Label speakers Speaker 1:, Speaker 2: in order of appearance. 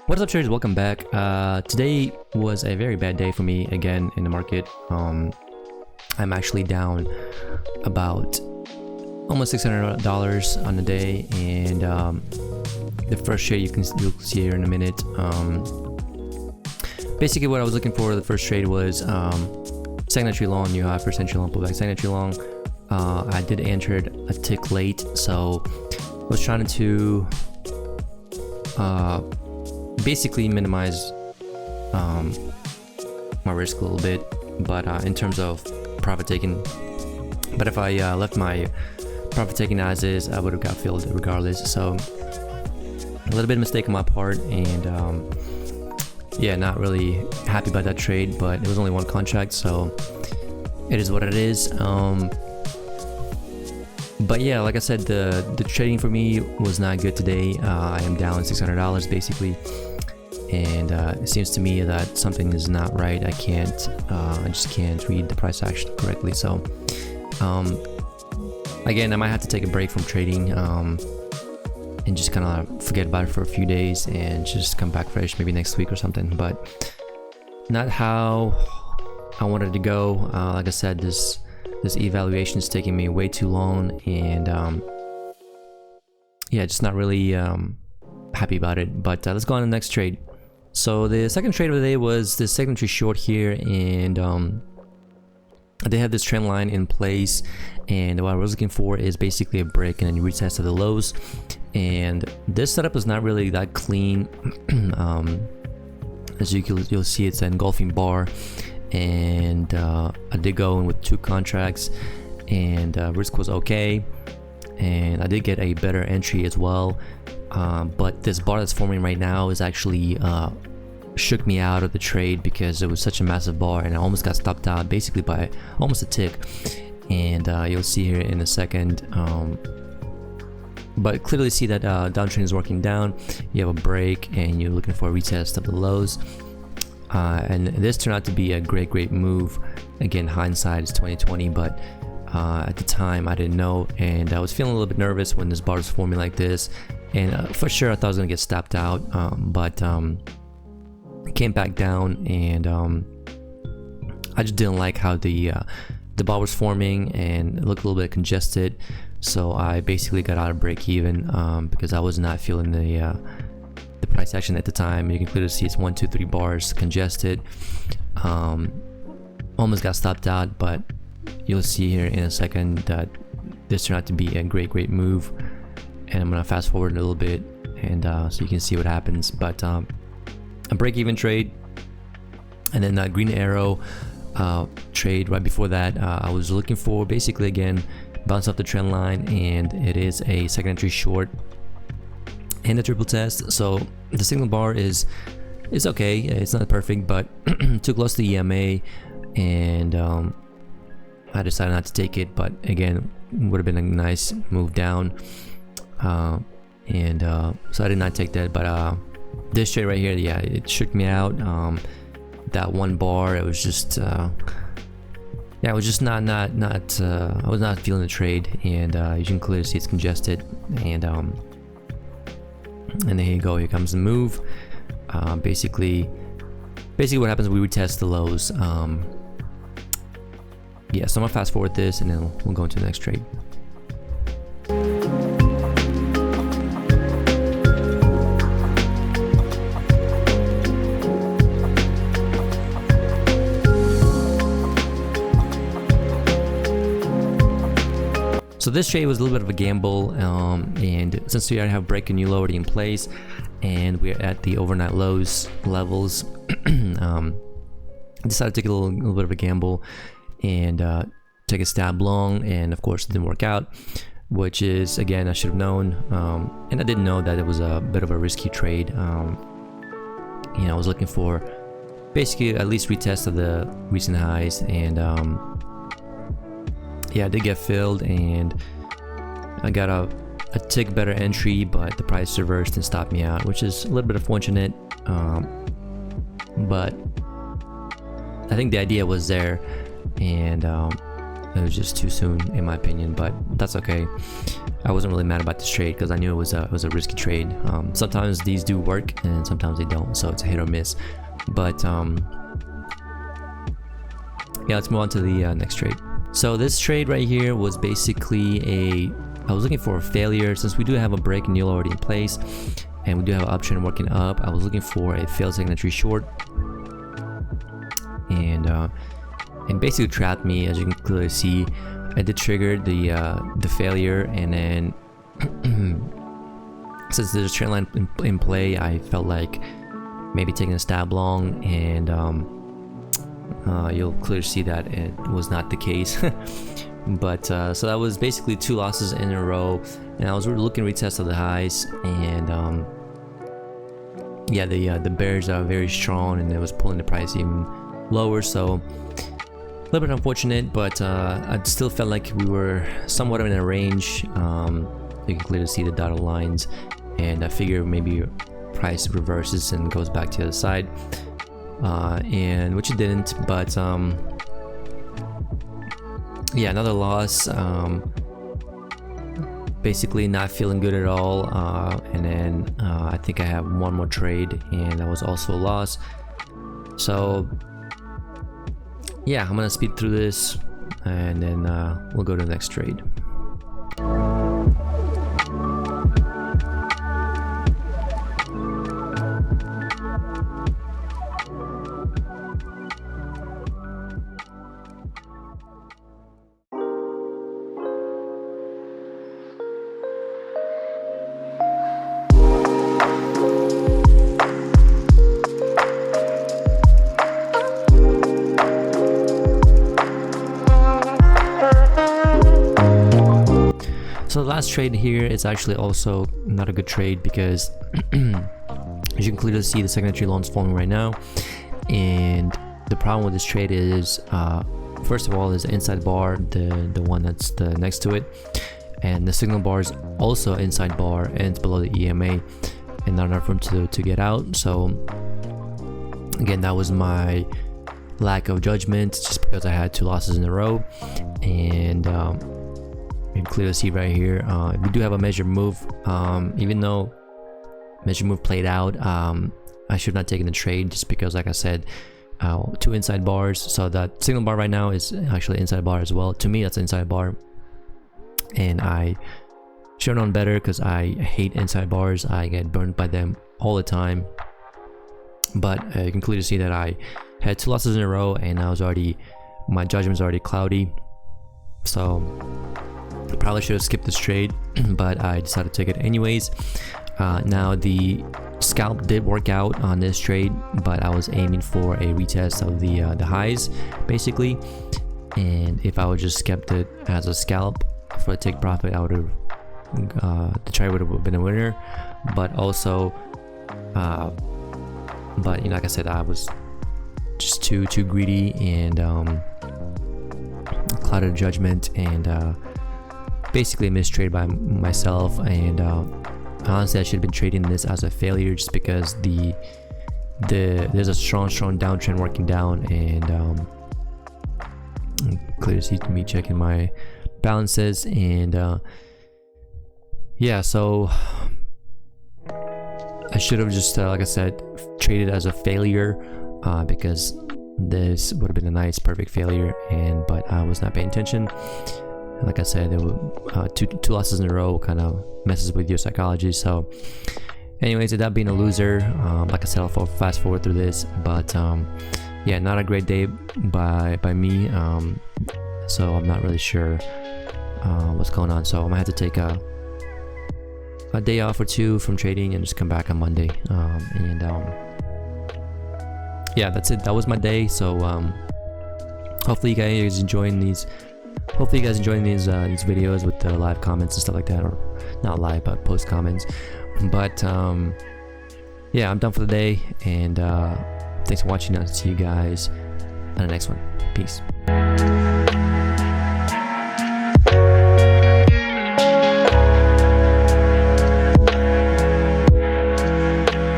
Speaker 1: What's up, traders? Welcome back. Today was a very bad day for me again in the market. I'm actually down about almost $600 on the day, and the first trade you'll see here in a minute. Basically, what I was looking for the first trade was second entry long, new high, first entry long, pullback, second entry long. I did enter it a tick late, so I was trying to basically minimize my risk a little bit, but in terms of profit taking. But if I left my profit taking as is, I would have got filled regardless. So a little bit of mistake on my part, and yeah, not really happy about that trade, but it was only one contract, so it is what it is. But yeah, like I said, the trading for me was not good today. I am down $600 basically, and it seems to me that something is not right. I just can't read the price action correctly. So again, I might have to take a break from trading and just kind of forget about it for a few days and just come back fresh maybe next week or something. But not how I wanted to go. Like I said, this evaluation is taking me way too long, and yeah, just not really happy about it. But let's go on to the next trade. So the second trade of the day was the second entry short here, and they have this trend line in place, and what I was looking for is basically a break and then retest of the lows. And this setup is not really that clean. As you'll see, it's an engulfing bar, and I did go in with 2 contracts, and risk was okay, and I did get a better entry as well. But this bar that's forming right now is actually shook me out of the trade because it was such a massive bar, and I almost got stopped out basically by almost a tick. And you'll see here in a second, but clearly see that downtrend is working down. You have a break and you're looking for a retest of the lows, and this turned out to be a great move. Again, hindsight is 2020, but at the time I didn't know, and I was feeling a little bit nervous when this bar was forming like this, and for sure I thought I was gonna get stopped out, but it came back down, and I just didn't like how the bar was forming, and it looked a little bit congested. So I basically got out of break even because I was not feeling the price action at the time. You can clearly see it's 1, 2, 3 bars congested. Almost got stopped out, but you'll see here in a second that this turned out to be a great move. And I'm gonna fast forward a little bit, and so you can see what happens. But a break-even trade, and then that green arrow trade right before that, I was looking for basically again bounce off the trend line, and it is a second entry short and a triple test. So the signal bar is okay. It's not perfect, but too close to the EMA, and I decided not to take it. But again, would have been a nice move down, and so I did not take that. But this trade right here, yeah, it shook me out. That one bar, it was just yeah, it was just not I was not feeling the trade, and you can clearly see it's congested, and there you go. Here comes the move. Basically what happens, we retest the lows. Yeah, so I'm gonna fast forward this, and then we'll go into the next trade. So this trade was a little bit of a gamble, and since we already have break and new low already in place, and we're at the overnight lows levels, I decided to take a little bit of a gamble and take a stab long, and of course it didn't work out, which is, again, I should have known, and I didn't know that it was a bit of a risky trade. You know, I was looking for basically at least retest of the recent highs, and yeah, I did get filled, and I got a tick better entry, but the price reversed and stopped me out, which is a little bit unfortunate. But I think the idea was there, and it was just too soon in my opinion, but that's okay. I wasn't really mad about this trade because I knew it was a risky trade. Sometimes these do work and sometimes they don't, so it's a hit or miss. But yeah, let's move on to the next trade. So this trade right here was basically I was looking for a failure. Since we do have a break and yield already in place and we do have an uptrend working up, I was looking for a failed second entry short, and basically trapped me. As you can clearly see, I did trigger the failure, and then since there's a trend line in play, I felt like maybe taking a stab long, and you'll clearly see that it was not the case. But so that was basically 2 losses in a row, and I was looking to retest of the highs, and yeah, the bears are very strong, and it was pulling the price even lower. So a little bit unfortunate, but I still felt like we were somewhat in a range. You can clearly see the dotted lines, and I figure maybe price reverses and goes back to the other side, and which it didn't. But yeah, another loss. Basically not feeling good at all, and then I think I have one more trade, and that was also a loss. So yeah, I'm gonna speed through this, and then we'll go to the next trade. So the last trade here is actually also not a good trade because as you can clearly see, the second entry loans forming right now, and the problem with this trade is first of all is the inside bar, the one that's the next to it, and the signal bar is also inside bar and it's below the EMA and not enough room to get out. So again, that was my lack of judgment, just because I had 2 losses in a row. And you can clearly see right here, we do have a measured move. Even though measured move played out, I should not have taken the trade, just because, like I said, 2 inside bars. So that signal bar right now is actually inside bar as well. To me, that's inside bar, and I should have known better because I hate inside bars. I get burned by them all the time. But you can clearly see that I had 2 losses in a row, and my judgment's already cloudy. So I probably should have skipped this trade, but I decided to take it anyways. Now the scalp did work out on this trade, but I was aiming for a retest of the highs basically, and if I would just kept it as a scalp for a take profit, I would have the trade would have been a winner. But also but you know, like I said, I was just too greedy and clouded judgment, and basically mistrade by myself. And honestly, I should have been trading this as a failure, just because there's a strong downtrend working down, and clearly see me checking my balances, and yeah, so I should have just like I said, traded as a failure, because this would have been a nice perfect failure, but I was not paying attention. Like I said, there were two losses in a row kind of messes with your psychology. So anyways, without being a loser, like I said, I'll fast forward through this, but yeah, not a great day by me, so I'm not really sure what's going on. So I'm gonna have to take a day off or 2 from trading and just come back on Monday, and yeah, that's it. That was my day. So hopefully you guys enjoying these videos with the live comments and stuff like that, or not live but post comments. But yeah, I'm done for the day, and thanks for watching. I'll see you guys on the next one. Peace.